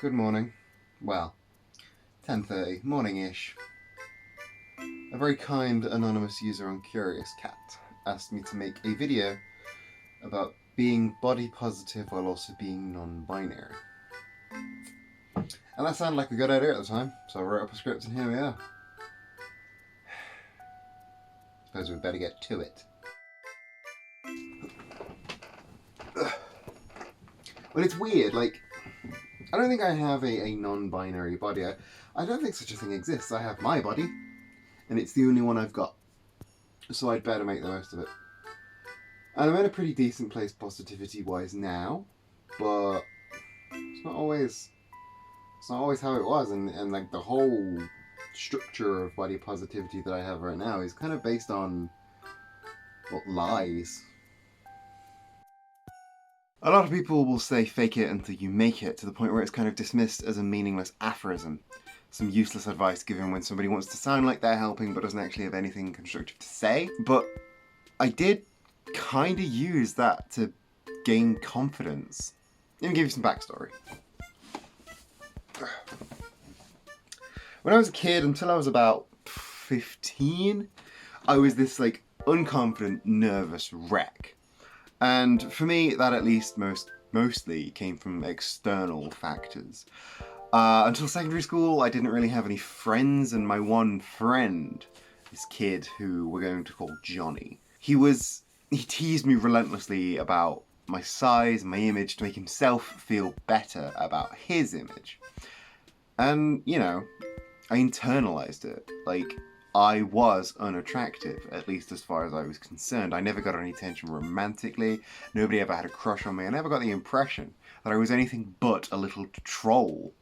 Good morning. Well, 10:30, morning-ish. A very kind anonymous user on Curious Cat asked me to make a video about being body positive while also being non-binary. And that sounded like a good idea at the time, so I wrote up a script and here we are. Suppose we'd better get to it. Well, it's weird, like, I don't think I have a non-binary body. I don't think such a thing exists. I have my body, and it's the only one I've got. So I'd better make the most of it. And I'm in a pretty decent place positivity-wise now, but it's not always how it was, and like the whole structure of body positivity that I have right now is kind of based on, well, lies. A lot of people will say fake it until you make it, to the point where it's kind of dismissed as a meaningless aphorism. Some useless advice given when somebody wants to sound like they're helping but doesn't actually have anything constructive to say. But I did kind of use that to gain confidence. Let me give you some backstory. When I was a kid, until I was about 15, I was this like unconfident, nervous wreck. And for me, that at least mostly came from external factors. Until secondary school, I didn't really have any friends, and my one friend, this kid who we're going to call Johnny, he teased me relentlessly about my size, my image, to make himself feel better about his image. And, you know, I internalized it. Like, I was unattractive, at least as far as I was concerned. I never got any attention romantically. Nobody ever had a crush on me. I never got the impression that I was anything but a little troll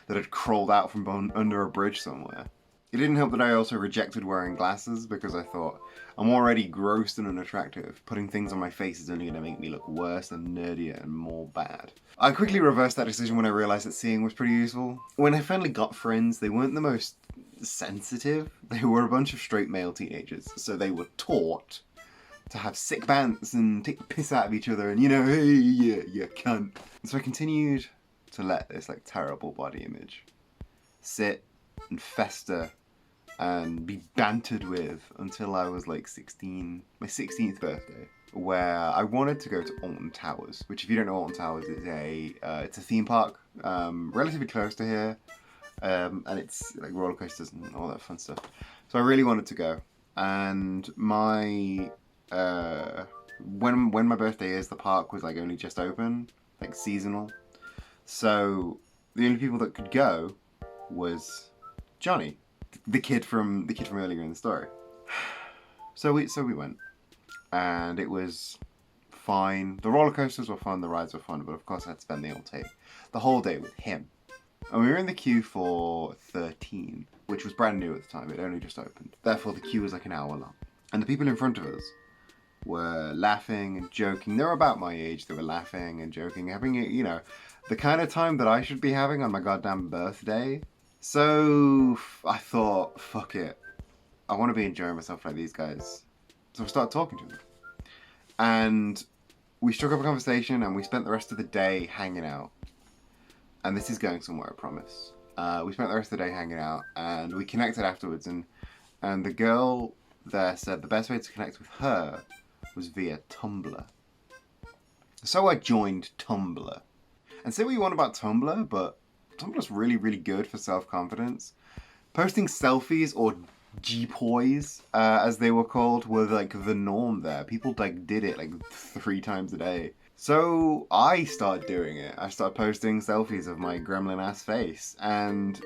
that had crawled out from under a bridge somewhere. It didn't help that I also rejected wearing glasses, because I thought, I'm already gross and unattractive. Putting things on my face is only going to make me look worse and nerdier and more bad. I quickly reversed that decision when I realised that seeing was pretty useful. When I finally got friends, they weren't the most sensitive. They were a bunch of straight male teenagers, so they were taught to have sick bands and take the piss out of each other and, you know, hey, yeah, you cunt. And so I continued to let this like terrible body image sit and fester and be bantered with until I was like 16, my 16th birthday, where I wanted to go to Alton Towers, which, if you don't know, Alton Towers is it's a theme park, relatively close to here. And it's like roller coasters and all that fun stuff. So I really wanted to go. And my when my birthday is, the park was like only just open, like seasonal. So the only people that could go was Johnny, the kid from earlier in the story. So we went, and it was fine. The roller coasters were fun, the rides were fun, but of course I had to spend the whole day with him. And we were in the queue for 13, which was brand new at the time. It only just opened. Therefore, the queue was like an hour long. And the people in front of us were laughing and joking. They were about my age. They were laughing and joking, having, you know, the kind of time that I should be having on my goddamn birthday. So I thought, fuck it. I want to be enjoying myself like these guys. So I started talking to them. And we struck up a conversation, and we spent the rest of the day hanging out. And this is going somewhere, I promise. We spent the rest of the day hanging out, and we connected afterwards, and the girl there said the best way to connect with her was via Tumblr. So I joined Tumblr. And say what you want about Tumblr, but Tumblr's really, really good for self-confidence. Posting selfies, or G-poys, as they were called, were like the norm there. People like did it like 3 times a day. So I started doing it. I started posting selfies of my gremlin-ass face, and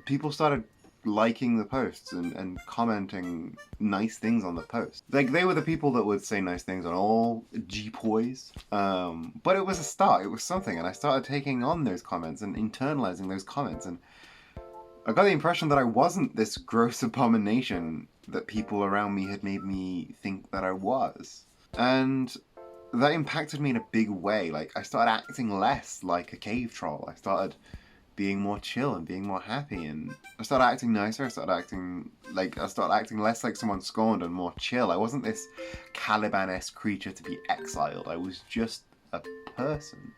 people started liking the posts and commenting nice things on the post. Like, they were the people that would say nice things on all G-poys. But it was a start. It was something, and I started taking on those comments and internalizing those comments, and I got the impression that I wasn't this gross abomination that people around me had made me think that I was. And that impacted me in a big way. Like, I started acting less like a cave troll. I started being more chill and being more happy, and I started acting nicer. I started acting less like someone scorned and more chill. I wasn't this Caliban-esque creature to be exiled. I was just a person.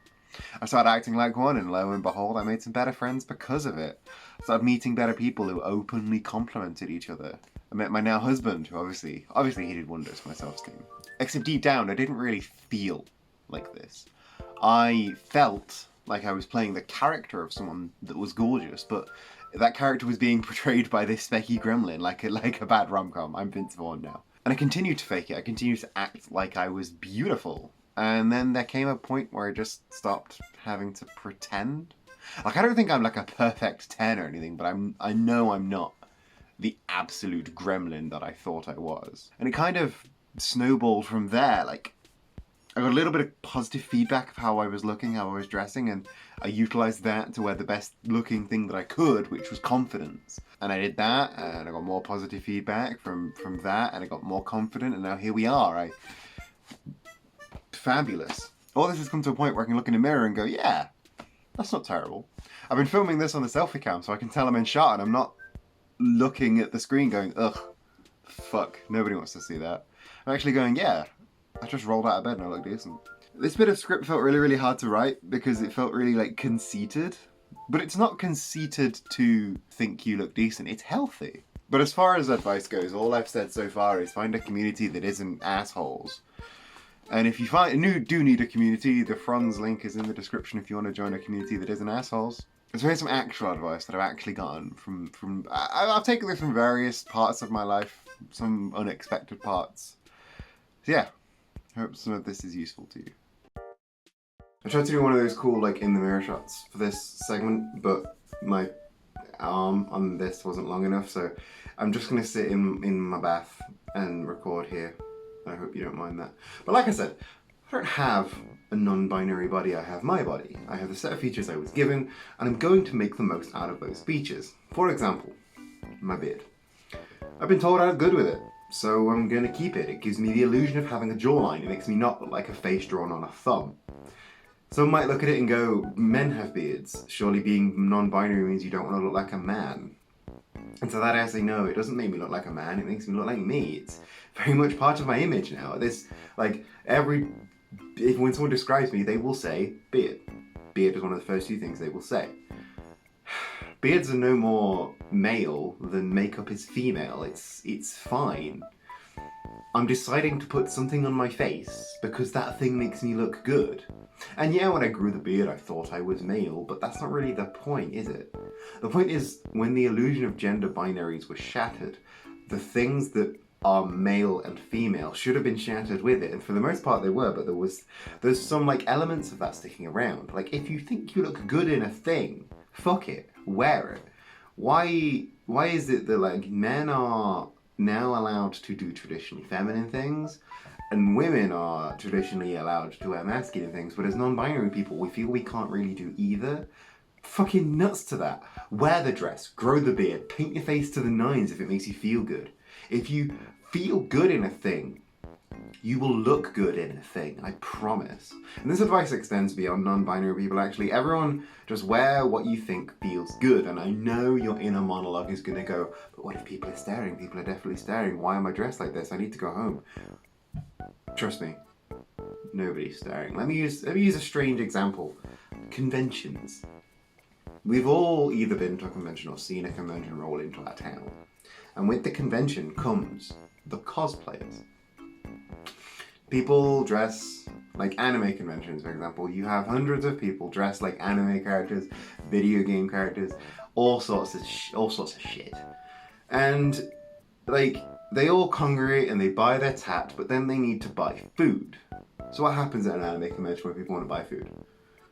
I started acting like one, and lo and behold, I made some better friends because of it. I started meeting better people who openly complimented each other. I met my now husband, who obviously he did wonders for my self-esteem. Except deep down, I didn't really feel like this. I felt like I was playing the character of someone that was gorgeous, but that character was being portrayed by this specky gremlin, like a bad rom-com. I'm Vince Vaughn now. And I continued to fake it. I continued to act like I was beautiful. And then there came a point where I just stopped having to pretend. Like, I don't think I'm like a perfect 10 or anything, but I know I'm not the absolute gremlin that I thought I was. And it kind of snowballed from there. Like, I got a little bit of positive feedback of how I was looking, how I was dressing, and I utilized that to wear the best looking thing that I could, which was confidence. And I did that, and I got more positive feedback from that, and I got more confident, and now here we are. Fabulous. All this has come to a point where I can look in a mirror and go, yeah, that's not terrible. I've been filming this on the selfie cam, so I can tell I'm in shot, and I'm not looking at the screen going, ugh, fuck, nobody wants to see that. I'm actually going, yeah, I just rolled out of bed and I look decent. This bit of script felt really, really hard to write because it felt really, like, conceited. But it's not conceited to think you look decent, it's healthy. But as far as advice goes, all I've said so far is find a community that isn't assholes. And if you do need a community, the Franz link is in the description if you want to join a community that isn't assholes. So here's some actual advice that I've actually gotten from I've taken this from various parts of my life, some unexpected parts. So yeah, I hope some of this is useful to you. I tried to do one of those cool, like, in the mirror shots for this segment, but my arm on this wasn't long enough, so I'm just gonna sit in my bath and record here. I hope you don't mind that. But like I said, I don't have a non-binary body, I have my body. I have the set of features I was given, and I'm going to make the most out of those features. For example, my beard. I've been told I look good with it, so I'm going to keep it. It gives me the illusion of having a jawline. It makes me not look like a face drawn on a thumb. Some might look at it and go, men have beards. Surely being non-binary means you don't want to look like a man. And to that I say, no, it doesn't make me look like a man, it makes me look like me. It's very much part of my image now. This, like, when someone describes me, they will say, beard. Beard is one of the first few things they will say. Beards are no more male than makeup is female. It's fine. I'm deciding to put something on my face because that thing makes me look good. And yeah, when I grew the beard, I thought I was male, but that's not really the point, is it? The point is, when the illusion of gender binaries was shattered, the things that are male and female should have been shattered with it, and for the most part they were, but there's some, like, elements of that sticking around. Like, if you think you look good in a thing, fuck it, wear it. Why is it that, like, men are now allowed to do traditionally feminine things, and women are traditionally allowed to wear masculine things, but as non-binary people, we feel we can't really do either? Fucking nuts to that. Wear the dress, grow the beard, paint your face to the nines if it makes you feel good. If you feel good in a thing, you will look good in a thing, I promise. And this advice extends beyond non-binary people, actually. Everyone, just wear what you think feels good. And I know your inner monologue is gonna go, but what if people are staring? People are definitely staring. Why am I dressed like this? I need to go home. Trust me, nobody's staring. Let me use a strange example. Conventions. We've all either been to a convention or seen a convention roll into our town. And with the convention comes the cosplayers. People dress like anime conventions, for example. You have hundreds of people dressed like anime characters, video game characters, all sorts of shit. And, like, they all congregate and they buy their tat, but then they need to buy food. So what happens at an anime convention when people want to buy food?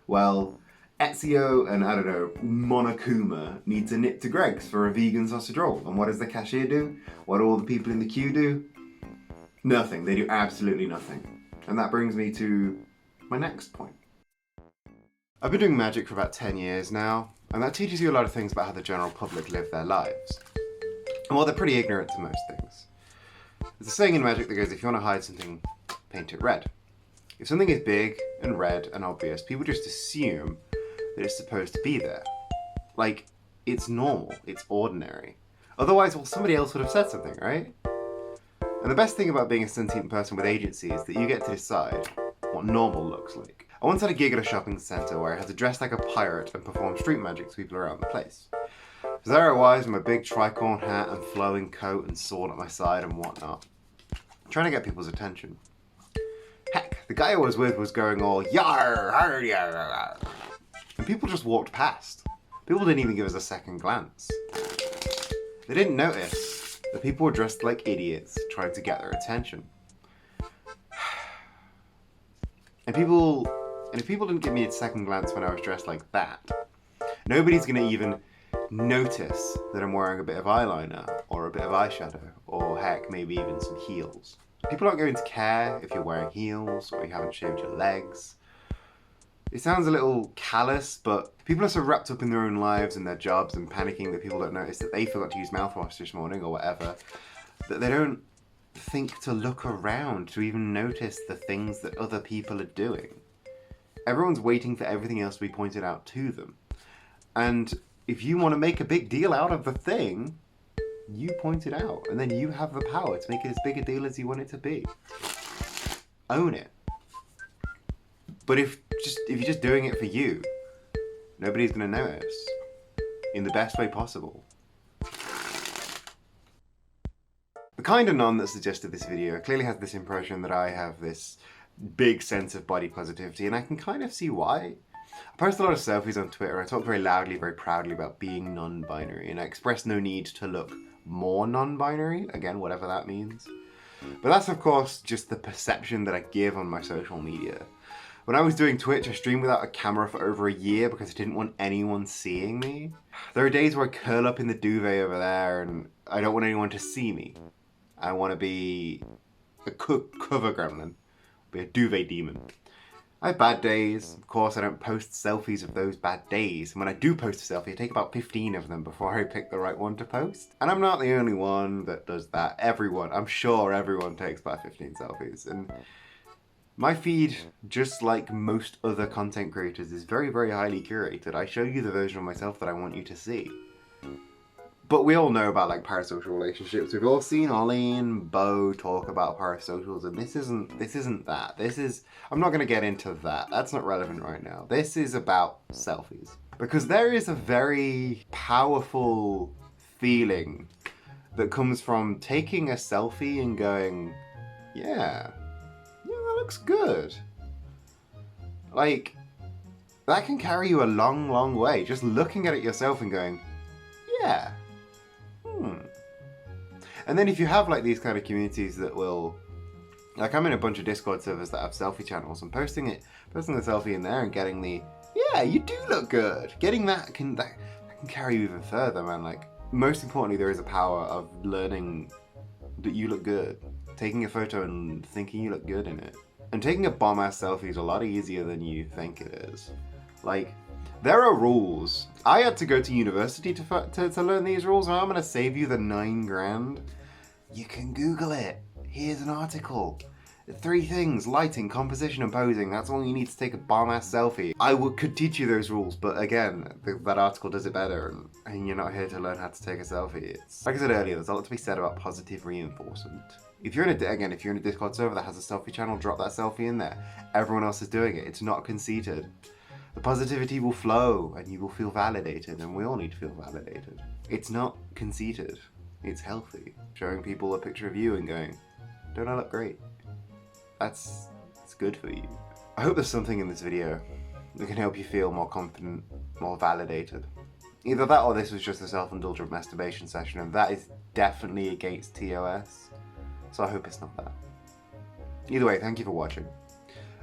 Well, Ezio and, I don't know, Monokuma need to knit to Greg's for a vegan sausage roll. And what does the cashier do? What do all the people in the queue do? Nothing. They do absolutely nothing. And that brings me to my next point. I've been doing magic for about 10 years now, and that teaches you a lot of things about how the general public live their lives. And well, they're pretty ignorant to most things. There's a saying in magic that goes, if you want to hide something, paint it red. If something is big and red and obvious, people just assume that it's supposed to be there. Like, it's normal, it's ordinary. Otherwise, well, somebody else would have said something, right? And the best thing about being a sentient person with agency is that you get to decide what normal looks like. I once had a gig at a shopping centre where I had to dress like a pirate and perform street magic to people around the place. So there I was with my big tricorn hat and flowing coat and sword at my side and whatnot, trying to get people's attention. Heck, the guy I was with was going all yar, har, yar, yar, and people just walked past. People didn't even give us a second glance. They didn't notice that people were dressed like idiots trying to get their attention. And if people didn't give me a second glance when I was dressed like that, nobody's gonna even notice that I'm wearing a bit of eyeliner or a bit of eyeshadow or heck, maybe even some heels. People aren't going to care if you're wearing heels or you haven't shaved your legs. It sounds a little callous, but people are so wrapped up in their own lives and their jobs and panicking that people don't notice that they forgot to use mouthwash this morning or whatever, that they don't think to look around to even notice the things that other people are doing. Everyone's waiting for everything else to be pointed out to them. And if you want to make a big deal out of the thing, you point it out, and then you have the power to make it as big a deal as you want it to be. Own it. But if you're just doing it for you, nobody's going to notice in the best way possible. The kind of non that suggested this video clearly has this impression that I have this big sense of body positivity, and I can kind of see why. I post a lot of selfies on Twitter. I talk very loudly, very proudly about being non-binary, and I express no need to look more non-binary, again, whatever that means. But that's, of course, just the perception that I give on my social media. When I was doing Twitch, I streamed without a camera for over a year because I didn't want anyone seeing me. There are days where I curl up in the duvet over there and I don't want anyone to see me. I want to be a cover gremlin, be a duvet demon. I have bad days. Of course, I don't post selfies of those bad days. And when I do post a selfie, I take about 15 of them before I pick the right one to post. And I'm not the only one that does that. I'm sure everyone takes about 15 selfies. And my feed, just like most other content creators, is very, very highly curated. I show you the version of myself that I want you to see. But we all know about like parasocial relationships. We've all seen Ollie and Bo talk about parasocials, and this isn't that. I'm not gonna get into that. That's not relevant right now. This is about selfies. Because there is a very powerful feeling that comes from taking a selfie and going, yeah, that looks good. Like, that can carry you a long, long way. Just looking at it yourself and going, yeah. And then if you have like these kind of communities that will, like I'm in a bunch of Discord servers that have selfie channels, and posting the selfie in there and getting the, yeah, you do look good. Getting that can carry you even further, man. Like, most importantly, there is a power of learning that you look good. Taking a photo and thinking you look good in it. And taking a bomb-ass selfie is a lot easier than you think it is. Like, there are rules. I had to go to university to learn these rules, and I'm gonna save you the $9 grand. You can Google it. Here's an article. 3 things: lighting, composition, and posing. That's all you need to take a bomb-ass selfie. Could teach you those rules, but again, that article does it better, and you're not here to learn how to take a selfie. It's, like I said earlier, there's a lot to be said about positive reinforcement. If you're in a Discord server that has a selfie channel, drop that selfie in there. Everyone else is doing it. It's not conceited. The positivity will flow, and you will feel validated, and we all need to feel validated. It's not conceited. It's healthy. Showing people a picture of you and going, don't I look great? It's good for you. I hope there's something in this video that can help you feel more confident, more validated. Either that or this was just a self-indulgent masturbation session, and that is definitely against TOS, so I hope it's not that. Either way, thank you for watching.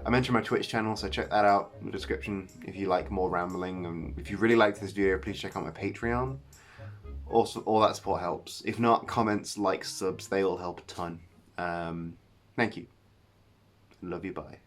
I mentioned my Twitch channel, so check that out in the description if you like more rambling, and if you really liked this video, please check out my Patreon. Also, all that support helps. If not, comments, likes, subs, they all help a ton. Thank you. Love you, bye.